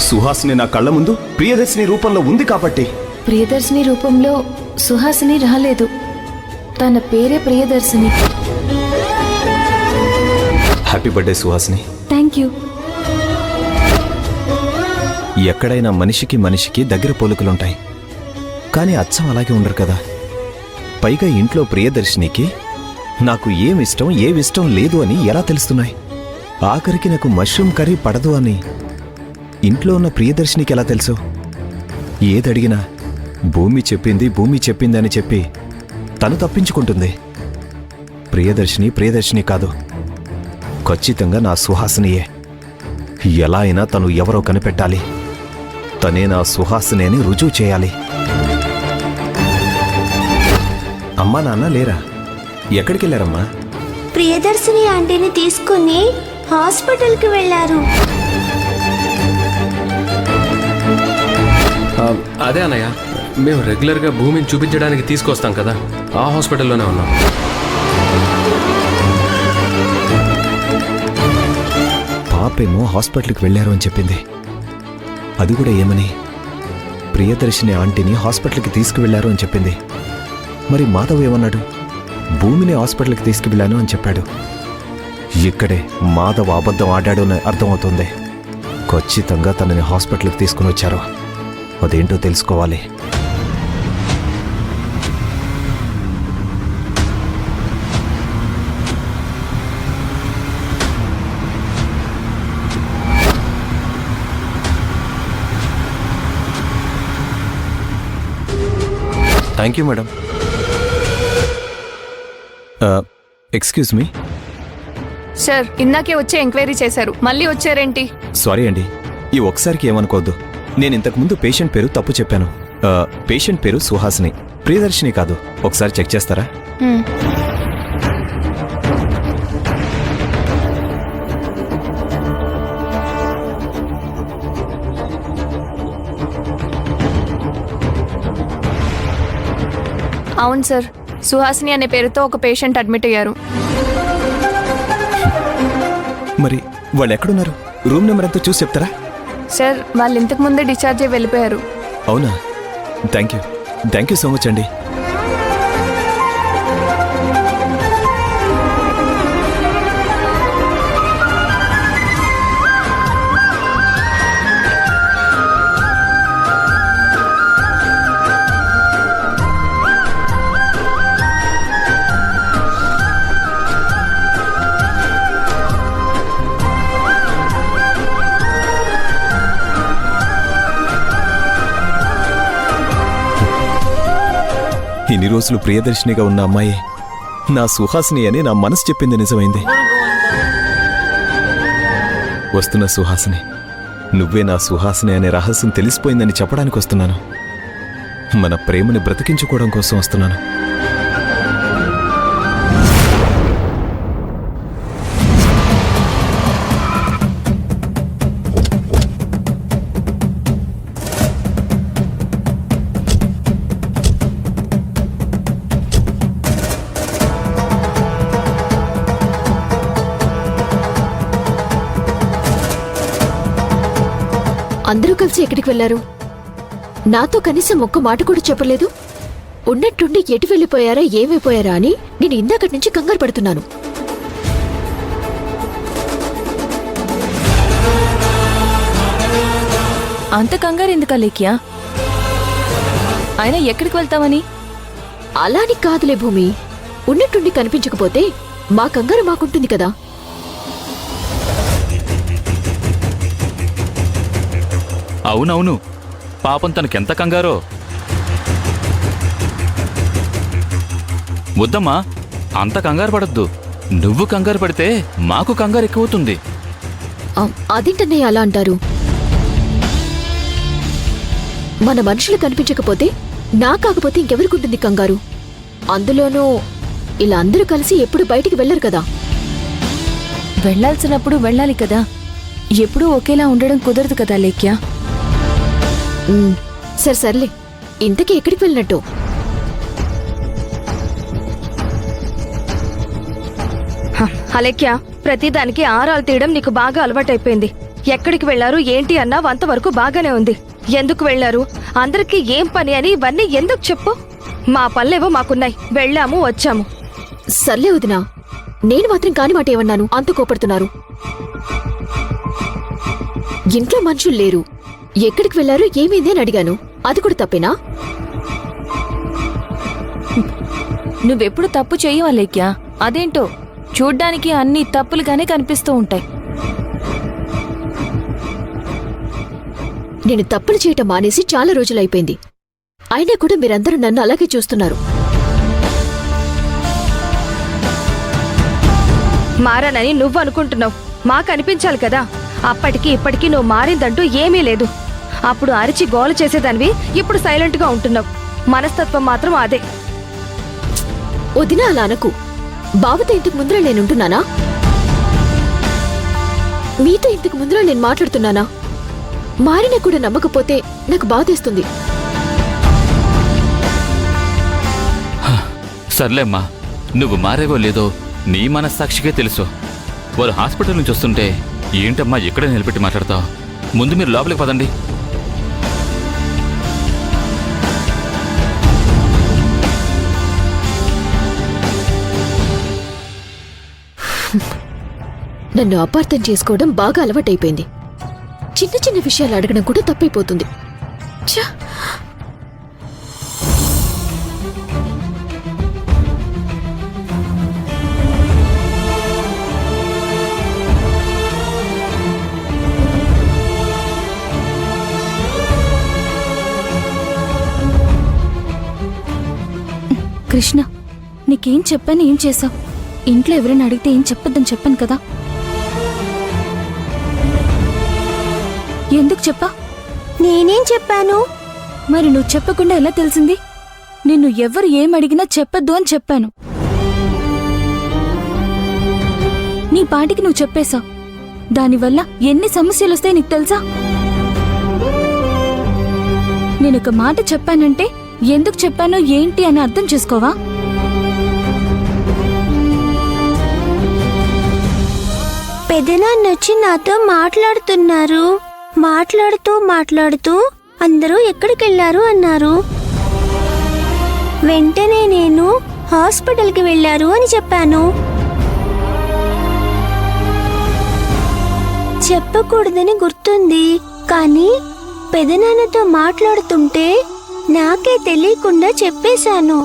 సుహాసిని నా కళ్ళ ముందు ప్రియదర్శిని రూపంలో ఉంది కాబట్టి. ప్రియదర్శిని రూపంలో సుహాసిని రాలేదు, తన పేరే Priyadarshini. Happy birthday Suhasini. Thank you. ఎక్కడైనా మనిషికి మనిషికి దగ్గర పోలికలుంటాయి, కానీ అచ్చం అలాగే ఉండరు కదా. పైగా ఇంట్లో ప్రియదర్శినికి నాకు ఏమిష్టం లేదు అని ఎలా తెలుస్తున్నాయి? ఆఖరికి నాకు మష్రూమ్ కర్రీ పడదు అని ఇంట్లో ఉన్న ప్రియదర్శినికి ఎలా తెలుసు? ఏదడిగినా భూమి చెప్పింది అని చెప్పి తను తప్పించుకుంటుంది. ప్రియదర్శిని కాదు, ఖచ్చితంగా నా సుహాసినియే. ఎలా అయినా తను ఎవరో కనిపెట్టాలి. తనే నా సుహాసిని అని రుజువు చేయాలి. అమ్మా నాన్న లేరా? ఎక్కడికెళ్ళారమ్మా? ప్రియదర్శిని ఆంటీని తీసుకుని హాస్పిటల్కి వెళ్ళారు. అదే అన్నయ్య, మేము రెగ్యులర్గా భూమిని చూపించడానికి తీసుకొస్తాం కదా, ఆ హాస్పిటల్లోనే ఉన్నాం. పాపేమో హాస్పిటల్కి వెళ్ళారు అని చెప్పింది. అది కూడా ఏమని? ప్రియదర్శిని ఆంటీని హాస్పిటల్కి తీసుకువెళ్లారు అని చెప్పింది. మరి మాధవ్ ఏమన్నాడు? భూమిని హాస్పిటల్కి తీసుకువెళ్ళాను అని చెప్పాడు. ఇక్కడే మాధవ్ అబద్ధం ఆడాడు అని అర్థమవుతుంది. ఖచ్చితంగా తనని హాస్పిటల్కి తీసుకుని వచ్చారు. అదేంటో తెలుసుకోవాలి. Thank you madam. Excuse me sir, ఇందాకే వచ్చి ఎంక్వైరీ చేశారు, మళ్ళీ వచ్చారేంటి? సారీ అండి, ఈ ఒకసారికి ఏమనుకోవద్దు. నేను ఇంతకుముందు పేషెంట్ పేరు తప్పు చెప్పాను. పేషెంట్ పేరు సుహాసిని, ప్రియదర్శిని కాదు. ఒకసారి చెక్ చేస్తారా? అవును సార్, సుహాసిని అనే పేరుతో ఒక పేషెంట్ అడ్మిట్ అయ్యారు. మరి వాళ్ళు ఎక్కడున్నారు? రూమ్ నెంబర్ ఎంతో చూసి చెప్తారా? సార్, వాళ్ళు ఇంతకు ముందే డిశ్చార్జ్ అయ్యి వెళ్ళిపోయారు. అవునా? థ్యాంక్ యూ సో మచ్ అండి. ఇన్ని రోజులు ప్రియదర్శినిగా ఉన్న అమ్మాయి నా సుహాసిని అని నా మనసు చెప్పింది నిజమైంది. వస్తున్న సుహాసిని, నువ్వే నా సుహాసిని అనే రహస్యం తెలిసిపోయిందని చెప్పడానికి వస్తున్నాను. మన ప్రేమని బ్రతికించుకోవడం కోసం వస్తున్నాను. అందరూ కలిసి ఎక్కడికి వెళ్లారు? నాతో కనీసం ఒక్క మాట కూడా చెప్పలేదు. ఉన్నట్టుండి ఎటు వెళ్ళిపోయారా, ఏమైపోయారా అని నేను ఇందాకటి నుంచి కంగారు పడుతున్నాను. అంత కంగారు ఎందుకా లేఖ్యా? అయినా ఎక్కడికి వెళ్తామని? అలాని కాదులే భూమి, ఉన్నట్టుండి కనిపించకపోతే మా కంగారు మాకుంటుంది కదా. అవునవును, పాపం తనకెంత కంగారో. వద్దమ్మా, అంత కంగారు పడద్దు. నువ్వు కంగారు పడితే మాకు కంగారు ఎక్కువవుతుంది. అదేంటన్నయ్య అలా అంటారు? మన మనుషులు కనిపించకపోతే నా కాకపోతే ఇంకెవరికుంటుంది కంగారు? అందులోనూ ఇలా అందరూ కలిసి ఎప్పుడు బయటికి వెళ్లరు కదా. వెళ్లాల్సినప్పుడు వెళ్ళాలి కదా. ఎప్పుడూ ఒకేలా ఉండడం కుదరదు కదా లేఖ్యా. సర్లే, ఇంతకీ ఎక్కడికి వెళ్ళినట్టు? అలేఖ్యా, ప్రతిదానికి ఆరాలు తీయడం నీకు బాగా అలవాటైపోయింది. ఎక్కడికి వెళ్లారు ఏంటి అన్నా అంతవరకు బాగానే ఉంది. ఎందుకు వెళ్లారు, అందరికీ ఏం పని అని ఇవన్నీ ఎందుకు చెప్పు. మా పనులేవో మాకున్నాయి, వెళ్ళాము వచ్చాము. సర్లే వదినా, నేను మాత్రం కాని మాట ఏమన్నాను అంత కోపడుతున్నారు? ఇంట్లో మనుషులు లేరు, ఎక్కడికి వెళ్లారు ఏమైంది అని అడిగాను. అది కూడా తప్పేనా? నువ్వెప్పుడు తప్పు చెయ్యవా లేక్యా? అదేంటో చూడ్డానికి అన్ని తప్పులుగానే కనిపిస్తూ ఉంటాయి. నేను తప్పులు చేయటం మానేసి చాలా రోజులైపోయింది. అయినా కూడా మీరందరూ నన్ను అలాగే చూస్తున్నారు. మారానని నువ్వు అనుకుంటున్నావు, మాకు అనిపించాలి కదా. అప్పటికి ఇప్పటికీ నువ్వు మారిందంటూ ఏమీ లేదు. అప్పుడు అరిచి గోల చేసేదానివి, ఇప్పుడు సైలెంట్ గా ఉంటున్నావు. మనస్తత్వం మాత్రం అదే. వదినా అలా అనకు. బావతో ఇంతకు ముందర నేనుంటున్నానా? మీతో ఇంతకు ముందర నేను మాట్లాడుతున్నానా? మారినా కూడా నమ్మకపోతే నాకు బాధేస్తుంది. సర్లేమ్మా, నువ్వు మారేవో లేదో నీ మనస్సాక్షికే తెలుసు. వారు హాస్పిటల్ నుంచి వస్తుంటే ఏంటమ్మా ఇక్కడే నిలబెట్టి మాట్లాడతావు? ముందు మీరు లోపలికి పదండి. నన్ను అపార్థం చేసుకోవడం బాగా అలవాటైపోయింది. చిన్న చిన్న విషయాలు అడగడం కూడా తప్పైపోతుంది. ఛ! కృష్ణ, నీకేం చెప్పాను, ఏం చేసావు? ఇంట్లో ఎవరైనా అడిగితే ఏం చెప్పొద్దని చెప్పాను కదా. ఎందుకు చెప్పా? నేనేం చెప్పాను? మరి నువ్వు చెప్పకుండా ఎలా తెలిసింది? నిన్ను ఎవరు ఏం అడిగినా చెప్పొద్దు అని చెప్పాను. నీ పాటికి నువ్వు చెప్పేశావు. దానివల్ల ఎన్ని సమస్యలు వస్తాయి నీకు తెలుసా? నేనొక మాట చెప్పానంటే ఎందుకు చెప్పానో ఏంటి అని అర్థం చేసుకోవా? పెదనాన్నొచ్చి నాతో మాట్లాడుతున్నారు. మాట్లాడుతూ అందరూ ఎక్కడికెళ్లారు అన్నారు. వెంటనే నేను హాస్పిటల్కి వెళ్లారు అని చెప్పాను. చెప్పకూడదని గుర్తుంది, కానీ పెదనాన్నతో మాట్లాడుతుంటే నాకే తెలియకుండా చెప్పేశాను.